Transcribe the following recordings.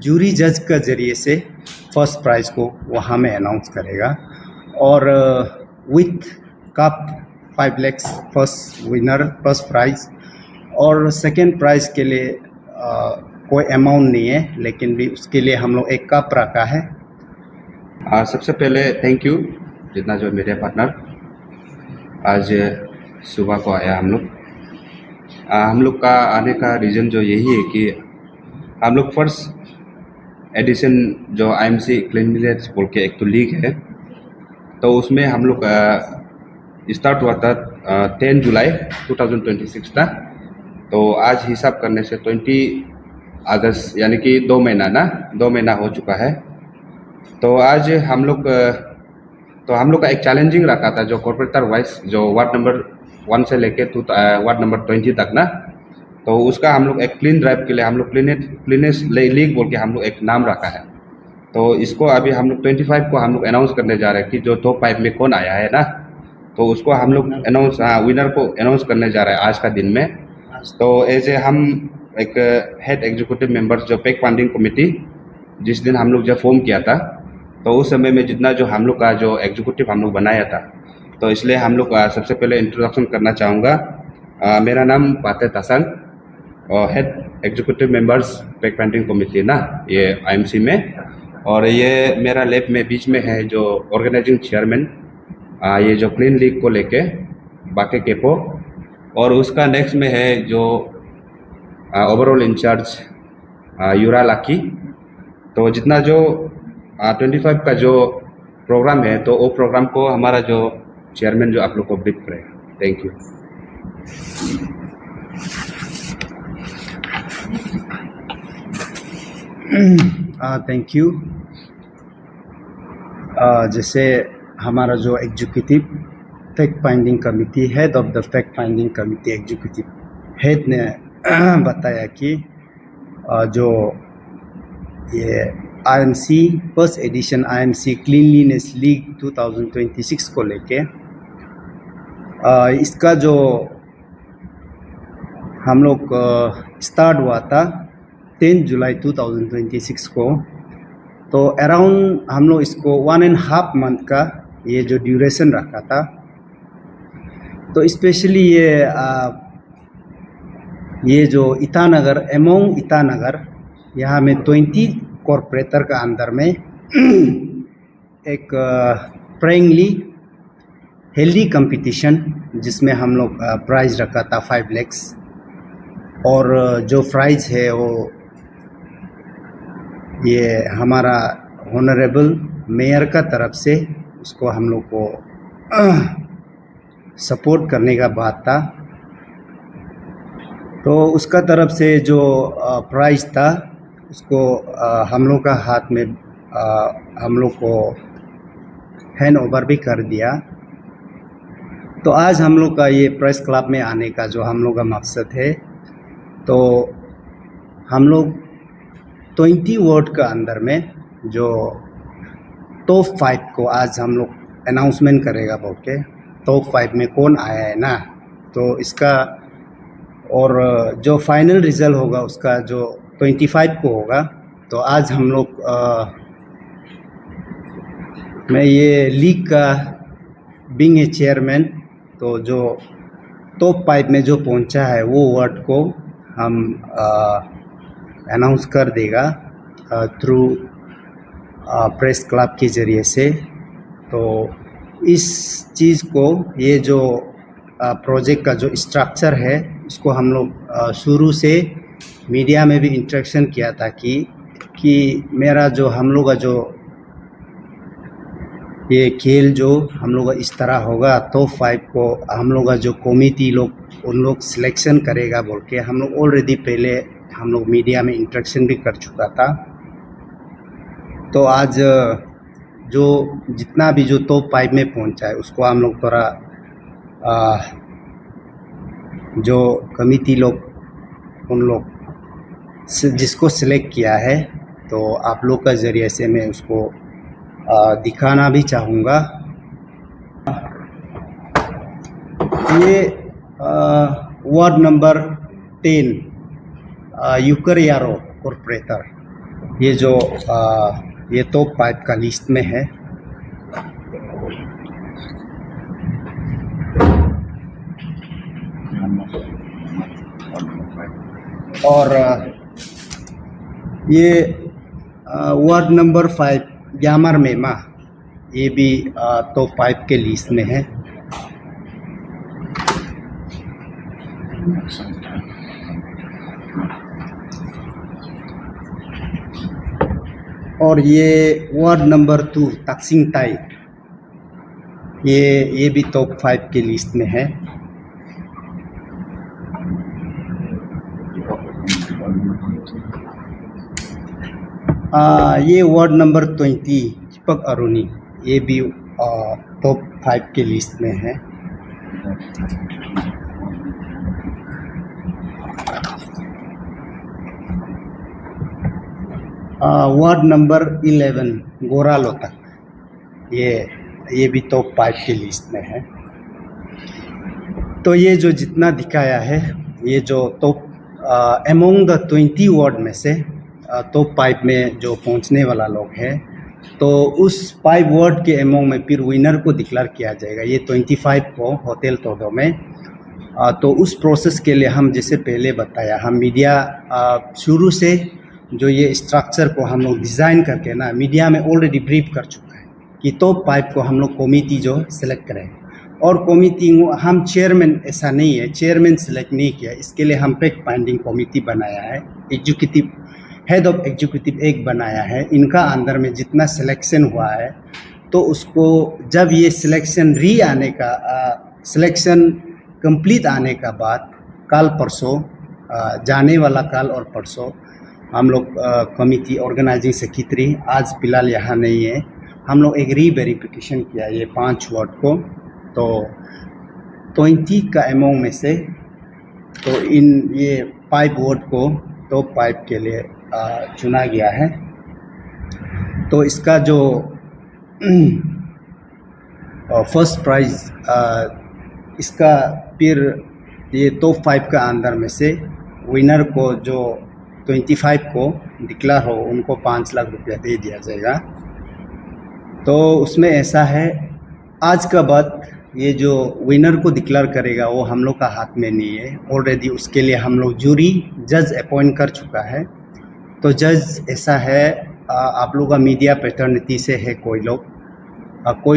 Jury जज का ज़रिए से फर्स्ट प्राइज़ को वो हमें अनाउंस करेगा और with cup 5 lakhs first winner first prize और सेकेंड प्राइज़ के लिए कोई अमाउंट नहीं है, लेकिन भी उसके लिए हम लोग एक कप रखा है। सबसे पहले थैंक यू जितना जो मेरे पार्टनर आज सुबह को आया हम लोग का आने का रीज़न जो यही है कि हम लोग फर्स्ट एडिशन जो आईएमसी क्लीनलीनेस बोल के एक तो लीग है, तो उसमें हम लोग स्टार्ट हुआ था 10 जुलाई 2026 था। तो आज हिसाब करने से 20 अगस्त यानी कि 2 महीना हो चुका है। तो आज हम लोग का एक चैलेंजिंग रखा था जो कॉर्पोरेटर वाइज जो वार्ड नंबर 1 से लेके वार्ड नंबर 20 तक ना, तो उसका हम लोग एक क्लीन ड्राइव के लिए हम लोग क्लीनेस लीग बोल के हम लोग एक नाम रखा है। तो इसको अभी हम लोग 25 को हम लोग अनाउंस करने जा रहे हैं कि जो टॉप 5 में कौन आया है ना, तो उसको हम लोग विनर को अनाउंस करने जा रहे हैं आज का दिन में। तो एज ए हम एक हेड एग्जीक्यूटिव मेंबर्स जो पैक फंडिंग कमेटी जिस दिन हम लोग जब फॉर्म किया था, तो उस समय में जितना जो हम लोग का जो एग्जीक्यूटिव हम लोग बनाया था, तो इसलिए हम लोग सबसे पहले इंट्रोडक्शन करना चाहूँगा। मेरा नाम पाते तासंग और head executive members pack funding committee ना ये आईएमसी में, और ये मेरा लेफ्ट में बीच में है जो ऑर्गेनाइजिंग चेयरमैन ये जो क्लीन लीग को लेके बाके केपो, और उसका नेक्स्ट में है जो ओवरऑल इंचार्ज यूरा लाकी। तो जितना जो 25 का जो प्रोग्राम है, तो वो प्रोग्राम को हमारा जो चेयरमैन जो आप लोग को ब्रीफ करेगा। Thank you. Thank you. जैसे हमारा जो executive fact finding committee head of the fact finding committee executive head ने बताया कि जो ये IMC first edition IMC cleanliness league 2026 को लेके इसका जो हम लोग स्टार्ट हुआ था 10 जुलाई 2026 को, तो अराउंड हम लोग इसको 1.5 मंथ का ये जो ड्यूरेशन रखा था। तो स्पेशली ये जो ईटानगर एमोंग ईटानगर यहाँ में 20 कॉरपोरेटर का अंदर में एक फ्रेंकली हेल्दी कंपटीशन जिसमें हम लोग प्राइज़ रखा था 5 lakhs, और जो प्राइज़ है वो ये हमारा ऑनरेबल मेयर का तरफ से उसको हम लोग को सपोर्ट करने का बात था। तो उसका तरफ से जो प्राइज़ था उसको हम लोग का हाथ में हम लोग को हैंड ओवर भी कर दिया। तो आज हम लोग का ये प्रेस क्लब में आने का जो हम लोग का मकसद है, तो हम लोग 20 वार्ड का अंदर में जो टॉप 5 को आज हम लोग अनाउंसमेंट करेगा बोल के, टॉप 5 में कौन आया है ना, तो इसका और जो फाइनल रिज़ल्ट होगा उसका जो 25 को होगा। तो आज हम लोग मैं ये लीग का बीइंग ए चेयरमैन, तो जो टॉप 5 में जो पहुंचा है वो वार्ड को हम अनाउंस कर देगा थ्रू प्रेस क्लब के ज़रिए से। तो इस चीज़ को ये जो प्रोजेक्ट का जो स्ट्रक्चर है उसको हम लोग शुरू से मीडिया में भी इंटरेक्शन किया था कि मेरा जो हम लोग का जो ये खेल जो हम लोग का इस तरह होगा, टॉप 5 को हम लोग का जो कमेटी लोग उन लोग सिलेक्शन करेगा बोल के हम लोग ऑलरेडी पहले हम लोग मीडिया में इंटरेक्शन भी कर चुका था। तो आज जो जितना भी जो टॉप 5 में पहुंचा है उसको हम लोग थोड़ा जो कमेटी लोग उन लोग जिसको सिलेक्ट किया है, तो आप लोग का ज़रिए से मैं उसको दिखाना भी चाहूँगा। ये वार्ड नंबर 10 यूकर यारो कॉर्पोरेटर, ये जो ये तो पाइप का लिस्ट में है। और ये वार्ड नंबर 5 ग्यामर मेमा, ये भी तो पाइप के लिस्ट में है। और ये वार्ड नंबर 2 तक्सिंग ताई, ये भी टॉप 5 के लिस्ट में है। ये वार्ड नंबर 20 चिपक अरुणी, ये भी टॉप 5 के लिस्ट में है। वार्ड नंबर 11 गोरा लोतक, ये भी टॉप 5 के लिस्ट में है। तो ये जो जितना दिखाया है, ये जो टॉप अमोंग द 20 वार्ड में से टॉप 5 में जो पहुंचने वाला लोग है, तो उस 5 वार्ड के अमोंग में फिर विनर को डिक्लेयर किया जाएगा। ये 25 को होटल तोदो में। तो उस प्रोसेस के लिए हम जैसे पहले बताया, हम मीडिया शुरू से जो ये स्ट्रक्चर को हम लोग डिज़ाइन करके ना मीडिया में ऑलरेडी ब्रीफ कर चुका है कि टॉप 5 को हम लोग कमेटी जो सिलेक्ट करें। और कमेटी हम चेयरमैन ऐसा नहीं है, चेयरमैन सिलेक्ट नहीं किया, इसके लिए हम फैक्ट फाइंडिंग कमेटी बनाया है। एग्जीक्यूटिव हेड ऑफ एग्जीक्यूटिव एक बनाया है। इनका अंदर में जितना सिलेक्शन हुआ है, तो उसको जब ये सिलेक्शन सिलेक्शन कंप्लीट आने का बाद कल परसों, जाने वाला कल और परसों हम लोग कमेटी ऑर्गेनाइजिंग सेक्रेटरी आज फिलहाल यहाँ नहीं है, हम लोग एक रीवेरिफिकेशन किया ये 5 वार्ड को। तो 20 का अमाउंट में से तो ये 5 वार्ड को टॉप 5 के लिए चुना गया है। तो इसका जो फर्स्ट प्राइज़ इसका फिर ये टॉप 5 का अंदर में से विनर को जो 25 को डिक्लेयर हो, उनको 5 लाख रुपया दे दिया जाएगा। तो उसमें ऐसा है, आज का बाद ये जो विनर को डिक्लेयर करेगा वो हम लोग का हाथ में नहीं है। ऑलरेडी उसके लिए हम लोग जूरी जज अपॉइंट कर चुका है। तो जज ऐसा है, आप लोग का मीडिया पैटर्निटी से है, कोई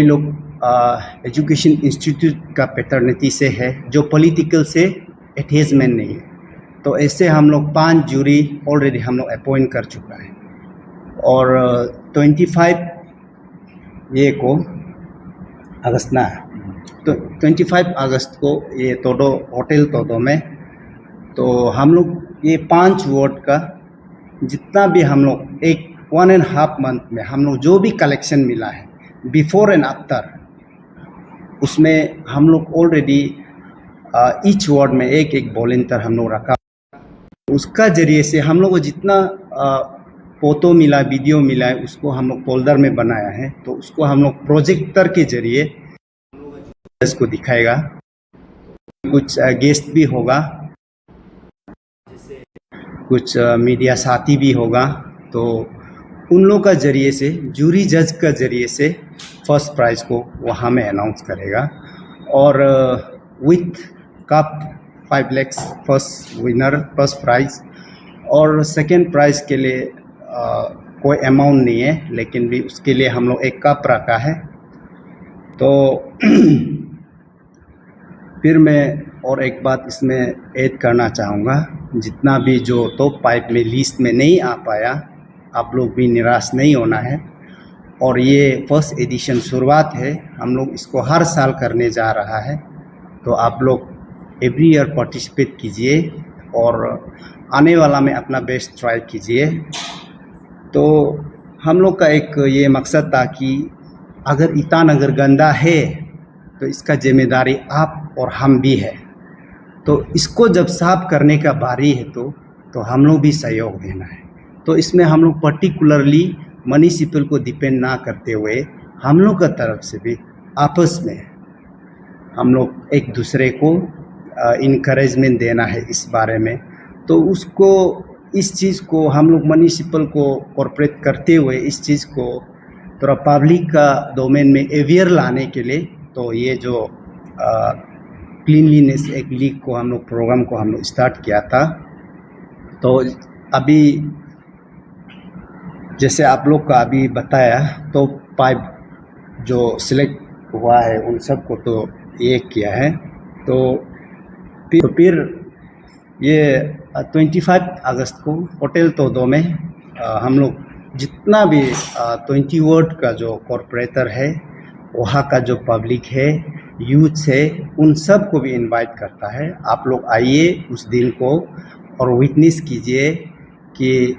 लोग एजुकेशन इंस्टीट्यूट का पैटर्निटी से है, जो पॉलिटिकल से अटैचमेंट नहीं है। तो ऐसे हम लोग 5 जूरी ऑलरेडी हम लोग अपॉइंट कर चुका है। और 25 ये को अगस्त ना, तो 25 अगस्त को ये तोडो होटल तोडो में, तो हम लोग ये 5 वार्ड का जितना भी हम लोग 1.5 मंथ में हम लोग जो भी कलेक्शन मिला है बिफोर एंड आफ्टर, उसमें हम लोग ऑलरेडी ईच वार्ड में एक वॉलंटियर हम लोग रखा। उसका जरिए से हम लोग को जितना फोटो मिला, वीडियो मिला है, उसको हम लोग फोल्डर में बनाया है। तो उसको हम लोग प्रोजेक्टर के जरिए इसको दिखाएगा। कुछ गेस्ट भी होगा, कुछ मीडिया साथी भी होगा। तो उन लोगों का जरिए से, जूरी जज का जरिए से फर्स्ट प्राइज़ को वो हमें अनाउंस करेगा। और with cup 5 lakh first winner, first prize. और सेकेंड प्राइज़ के लिए कोई अमाउंट नहीं है, लेकिन भी उसके लिए हम लोग एक कप रखा है। तो फिर मैं और एक बात इसमें ऐड करना चाहूँगा, जितना भी जो टॉप 5 में लिस्ट में नहीं आ पाया, आप लोग भी निराश नहीं होना है। और ये फर्स्ट एडिशन शुरुआत है, हम लोग इसको हर साल करने जा रहा है। तो आप लोग एवरी ईयर पार्टिसिपेट कीजिए और आने वाला में अपना बेस्ट ट्राई कीजिए। तो हम लोग का एक ये मकसद था कि अगर ईटानगर गंदा है तो इसका जिम्मेदारी आप और हम भी है। तो इसको जब साफ करने का बारी है तो हम लोग भी सहयोग देना है। तो इसमें हम लोग पर्टिकुलरली म्युनिसिपल को डिपेंड ना करते हुए हम लोग का तरफ से भी आपस में हम लोग एक दूसरे को इनकरेजमेंट देना है इस बारे में। तो उसको इस चीज़ को हम लोग म्युनिसिपल को कॉर्पोरेट करते हुए इस चीज़ को थोड़ा पब्लिक का डोमेन में अवेयर लाने के लिए, तो ये जो क्लीनलीनेस एक लीग को हम लोग प्रोग्राम को हम लोग स्टार्ट किया था। तो अभी जैसे आप लोग का अभी बताया, तो पाइप जो सिलेक्ट हुआ है उन सब को तो ये किया है। तो फिर ये 25 अगस्त को होटल तोदो में हम लोग जितना भी 20 वार्ड का जो कॉर्पोरेटर है, वहाँ का जो पब्लिक है, यूथ है, उन सब को भी इनवाइट करता है। आप लोग आइए उस दिन को और विटनेस कीजिए कि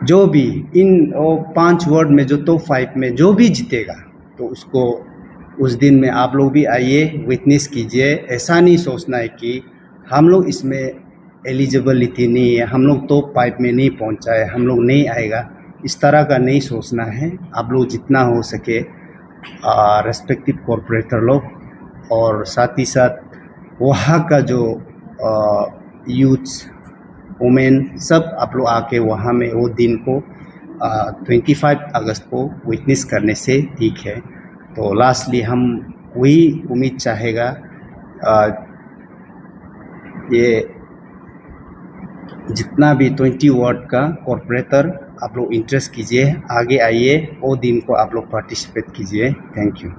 जो भी इन 5 वार्ड में जो टॉप 5 में जो भी जीतेगा, तो उसको उस दिन में आप लोग भी आइए, विटनेस कीजिए। ऐसा नहीं सोचना है कि हम लोग इसमें एलिजिबिलिटी नहीं है, हम लोग टॉप 5 में नहीं पहुंचा है, हम लोग नहीं आएगा, इस तरह का नहीं सोचना है। आप लोग जितना हो सके रेस्पेक्टिव कॉर्पोरेटर लोग और साथ ही साथ वहाँ का जो यूथ्स, वुमेन, सब आप लोग आके वहाँ में वो दिन को 25 अगस्त को विटनेस करने से ठीक है। तो लास्टली हम वही उम्मीद चाहेगा, ये जितना भी 20 वार्ड का कॉर्पोरेटर आप लोग इंटरेस्ट कीजिए, आगे आइए, वो दिन को आप लोग पार्टिसिपेट कीजिए। Thank you.